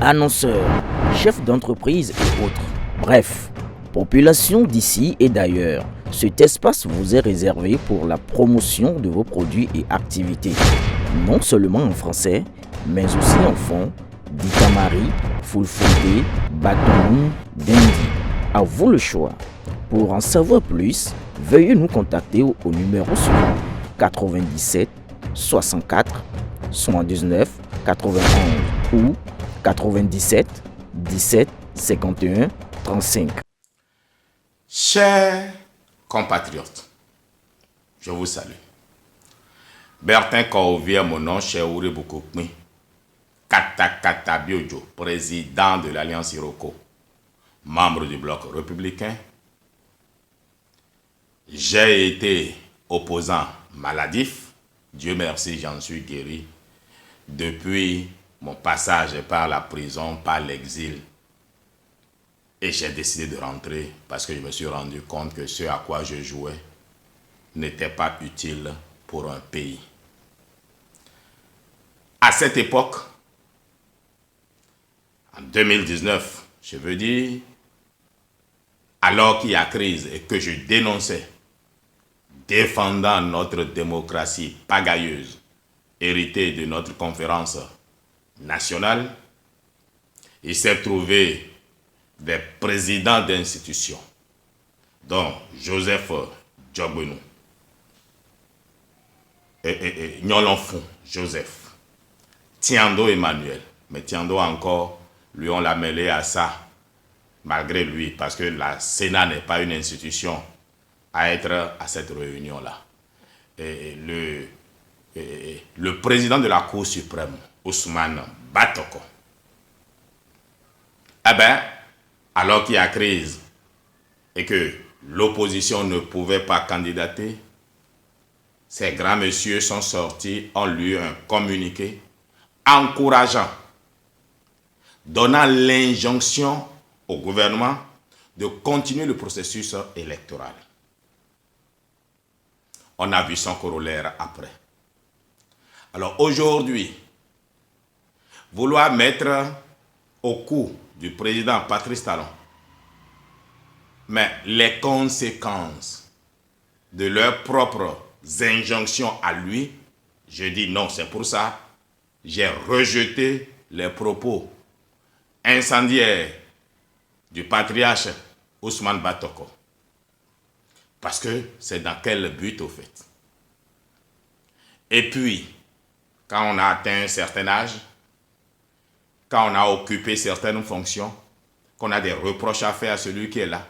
annonceurs, chefs d'entreprise et autres. Bref, population d'ici et d'ailleurs, cet espace vous est réservé pour la promotion de vos produits et activités, non seulement en français, mais aussi en fond, Ditamari, Fulfulde, Batoum, Dendi. À vous le choix. Pour en savoir plus, veuillez nous contacter au numéro suivant 97 64 79 91 ou 97 17 51 35. Chers compatriotes, je vous salue. Bertin Korovia, mon nom, cher Oure Bokokmi, Kata Biojo, président de l'Alliance Iroko, membre du bloc républicain. J'ai été opposant maladif. Dieu merci, j'en suis guéri depuis mon passage par la prison, par l'exil. Et j'ai décidé de rentrer parce que je me suis rendu compte que ce à quoi je jouais n'était pas utile pour un pays. À cette époque, en 2019, je veux dire, alors qu'il y a crise et que je dénonçais, défendant notre démocratie pagailleuse, héritée de notre conférence nationale, il s'est trouvé des présidents d'institutions, dont Joseph Djogbenou et Nyolonfou Joseph, Tiando Emmanuel, mais Tiando encore, lui on l'a mêlé à ça, malgré lui, parce que la Sénat n'est pas une institution à être à cette réunion-là. Le président de la Cour suprême, Ousmane Batoko, alors qu'il y a crise et que l'opposition ne pouvait pas candidater, ces grands messieurs sont sortis, ont lu un communiqué encourageant, donnant l'injonction au gouvernement de continuer le processus électoral. On a vu son corollaire après. Alors aujourd'hui, vouloir mettre au cou du président Patrice Talon, mais les conséquences de leurs propres injonctions à lui, je dis non, c'est pour ça j'ai rejeté les propos incendiaires du patriarche Ousmane Batoko. Parce que c'est dans quel but au fait? Et puis, quand on a atteint un certain âge, quand on a occupé certaines fonctions, qu'on a des reproches à faire à celui qui est là,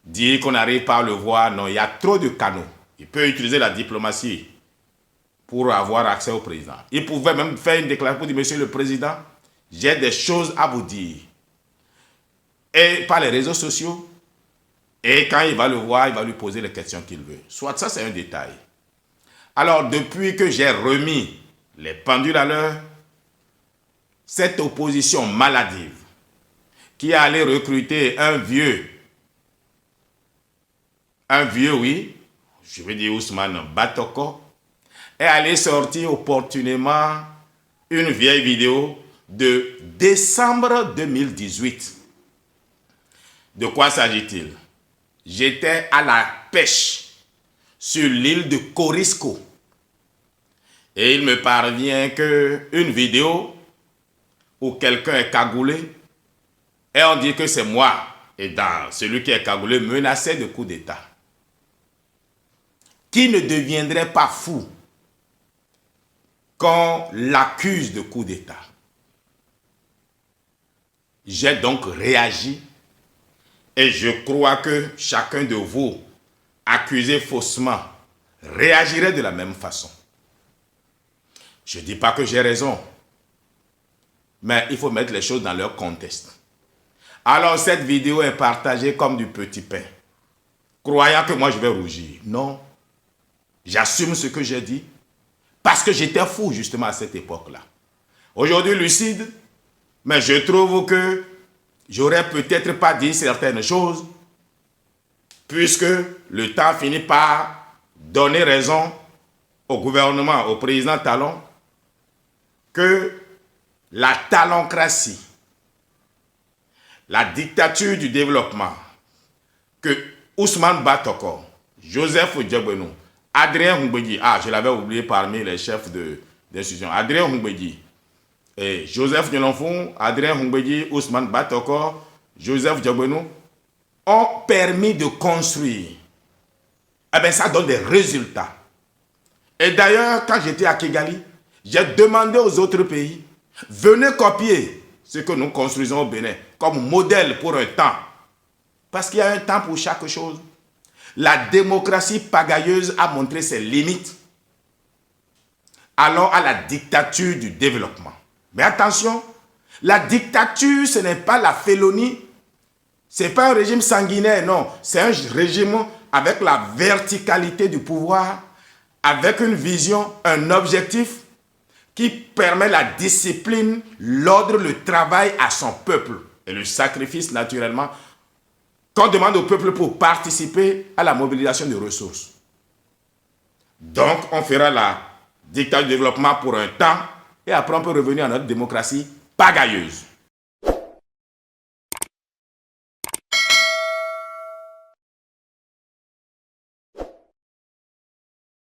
dire qu'on n'arrive pas à le voir, non, il y a trop de canaux. Il peut utiliser la diplomatie pour avoir accès au président. Il pouvait même faire une déclaration pour dire, monsieur le président, j'ai des choses à vous dire. Et par les réseaux sociaux, et quand il va le voir, il va lui poser les questions qu'il veut. Soit ça, c'est un détail. Alors, depuis que j'ai remis les pendules à l'heure, cette opposition maladive qui est allée recruter un vieux, oui, je vais dire Ousmane Batoko, est allé sortir opportunément une vieille vidéo de décembre 2018. De quoi s'agit-il? J'étais à la pêche sur l'île de Corisco. Et il me parvient qu'une vidéo où quelqu'un est cagoulé, et on dit que c'est moi, et dans celui qui est cagoulé menaçait de coup d'État. Qui ne deviendrait pas fou qu'on l'accuse de coup d'État? J'ai donc réagi et je crois que chacun de vous, accusé faussement, réagirait de la même façon. Je ne dis pas que j'ai raison, mais il faut mettre les choses dans leur contexte. Alors cette vidéo est partagée comme du petit pain, croyant que moi je vais rougir. Non, j'assume ce que j'ai dit, parce que j'étais fou justement à cette époque-là. Aujourd'hui lucide, mais je trouve que j'aurais peut-être pas dit certaines choses, puisque le temps finit par donner raison au gouvernement, au président Talon, que la talentocratie, la dictature du développement que Ousmane Batoko, Joseph Djeboueno, Adrien Humbedi, je l'avais oublié parmi les chefs d'institution, Adrien Humbedi, et Joseph Djelonfou, Adrien Humbedi, Ousmane Batoko, Joseph Djeboueno ont permis de construire. Eh bien, ça donne des résultats. Et d'ailleurs, quand j'étais à Kigali, j'ai demandé aux autres pays, venez copier ce que nous construisons au Bénin comme modèle pour un temps. Parce qu'il y a un temps pour chaque chose. La démocratie pagailleuse a montré ses limites. Allons à la dictature du développement. Mais attention, la dictature, ce n'est pas la félonie. Ce n'est pas un régime sanguinaire, non. C'est un régime avec la verticalité du pouvoir, avec une vision, un objectif qui permet la discipline, l'ordre, le travail à son peuple et le sacrifice naturellement qu'on demande au peuple pour participer à la mobilisation de ressources. Donc, on fera la dictature du développement pour un temps et après on peut revenir à notre démocratie pagailleuse.